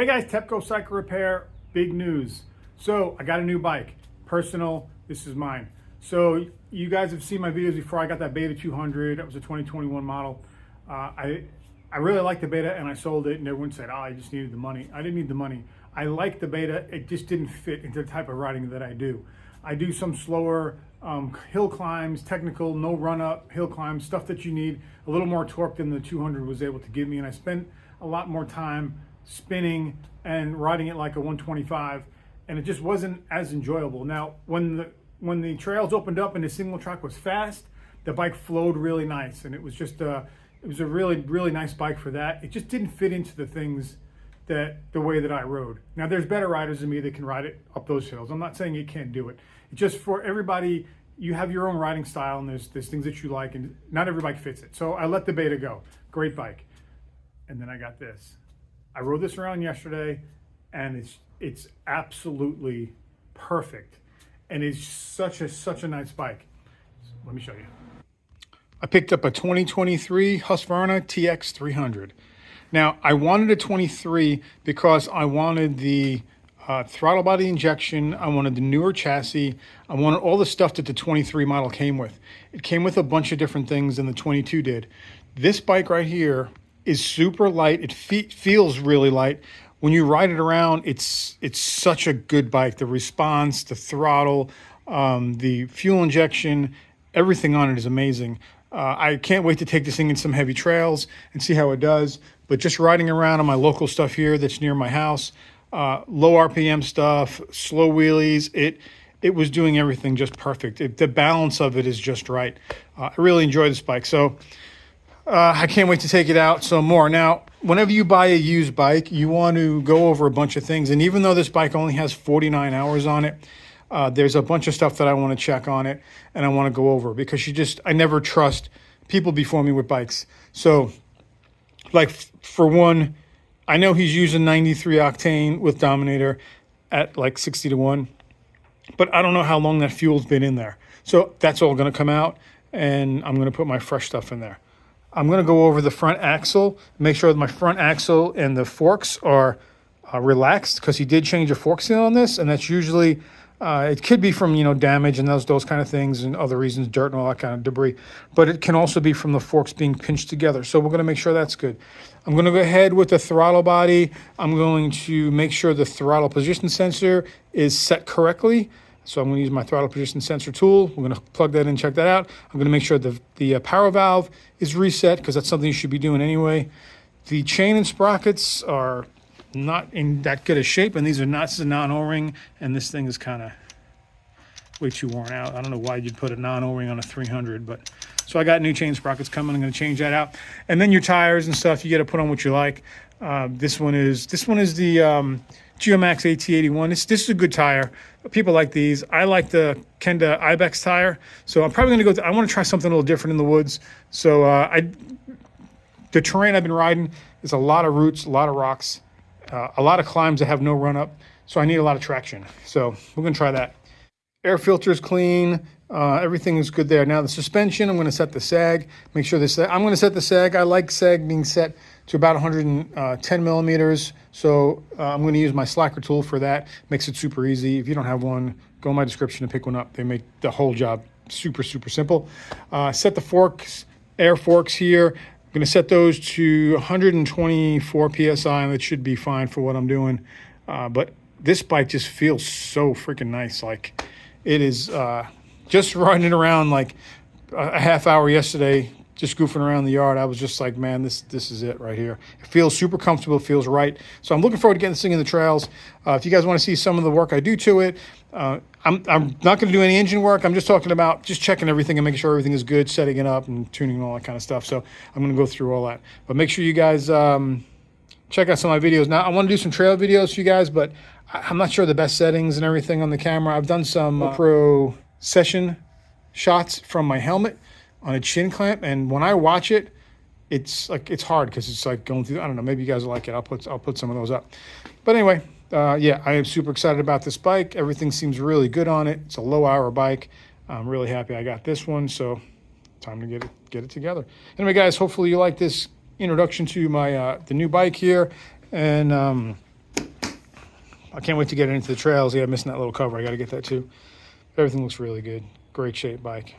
Hey guys, Tepcocyclerepair, big news. So I got a new bike, personal, this is mine. So you guys have seen my videos before. I got that Beta 200, that was a 2021 model. I really liked the Beta and I sold it and everyone said, oh, I just needed the money. I didn't need the money. I liked the Beta, it just didn't fit into the type of riding that I do. I do some slower hill climbs, technical, no run up, hill climbs, stuff that you need a little more torque than the 200 was able to give me. And I spent a lot more time spinning and riding it like a 125, and it just wasn't as enjoyable. Now, when the trails opened up and the single track was fast, the bike flowed really nice, and it was just it was a really nice bike for that. It just didn't fit into the things that the way that I rode. Now, there's better riders than me that can ride it up those hills. I'm not saying you can't do it. It's just for everybody. You have your own riding style, and there's things that you like, and not every bike fits it. So I let the Beta go. Great bike. And then I got this. I rode this around yesterday, and it's absolutely perfect, and it's such a nice bike. Let me show you. I picked up a 2023 Husqvarna TX300. Now, I wanted a 23 because I wanted the throttle body injection, I wanted the newer chassis, I wanted all the stuff that the 23 model came with. It came with a bunch of different things than the 22 did. This bike right here is super light. It feels really light. When you ride it around, it's such a good bike. The response, the throttle, the fuel injection, everything on it is amazing. I can't wait to take this thing in some heavy trails and see how it does. But just riding around on my local stuff here that's near my house, low RPM stuff, slow wheelies, it was doing everything just perfect. The balance of it is just right. I really enjoy this bike. So I can't wait to take it out some more. Now, whenever you buy a used bike, you want to go over a bunch of things. And even though this bike only has 49 hours on it, there's a bunch of stuff that I want to check on it and I want to go over because I never trust people before me with bikes. So, like, for one, I know he's using 93 octane with Dominator at like 60 to 1, but I don't know how long that fuel's been in there. So that's all going to come out, and I'm going to put my fresh stuff in there. I'm going to go over the front axle, make sure that my front axle and the forks are relaxed, because he did change a fork seal on this, and that's usually, it could be from, damage and those kind of things and other reasons, dirt and all that kind of debris, but it can also be from the forks being pinched together. So we're going to make sure that's good. I'm going to go ahead with the throttle body. I'm going to make sure the throttle position sensor is set correctly. So I'm going to use my throttle position sensor tool. We're going to plug that in, check that out. I'm going to make sure the power valve is reset, because that's something you should be doing anyway. The chain and sprockets are not in that good a shape, and this is a non-O-ring, and this thing is kind of way too worn out. I don't know why you'd put a non-O-ring on a 300, but so I got new chain sprockets coming. I'm going to change that out. And then your tires and stuff, you got to put on what you like. This one is the Geomax AT81. This is a good tire. People like these. I like the Kenda Ibex tire. So I'm probably going to I want to try something a little different in the woods. So the terrain I've been riding is a lot of roots, a lot of rocks, a lot of climbs that have no run up. So I need a lot of traction. So we're going to try that. Air filter is clean. Everything is good there. Now the suspension, I'm going to set the sag. Make sure I'm going to set the sag. I like sag being set to about 110 millimeters. So I'm going to use my slacker tool for that. Makes it super easy. If you don't have one, go in my description and pick one up. They make the whole job super simple. Set the forks, air forks here. I'm going to set those to 124 PSI, and that should be fine for what I'm doing. But this bike just feels so freaking nice. Like, it is just riding around like a half hour yesterday, just goofing around the yard. I was just like, man, this is it right here. It feels super comfortable, it feels right. So I'm looking forward to getting this thing in the trails. If you guys want to see some of the work I do to it, I'm not going to do any engine work. I'm just talking about just checking everything and making sure everything is good, setting it up and tuning and all that kind of stuff. So I'm going to go through all that. But make sure you guys check out some of my videos. Now, I want to do some trail videos for you guys, but I'm not sure the best settings and everything on the camera. I've done some pro session shots from my helmet on a chin clamp, and when I watch it, it's hard because it's like going through. I don't know. Maybe you guys will like it. I'll put some of those up. But anyway, yeah, I am super excited about this bike. Everything seems really good on it. It's a low hour bike. I'm really happy I got this one. So time to get it together. Anyway, guys, hopefully you like this introduction to my the new bike here, and I can't wait to get it into the trails. Yeah, I'm missing that little cover. I got to get that too. Everything looks really good. Great shape bike.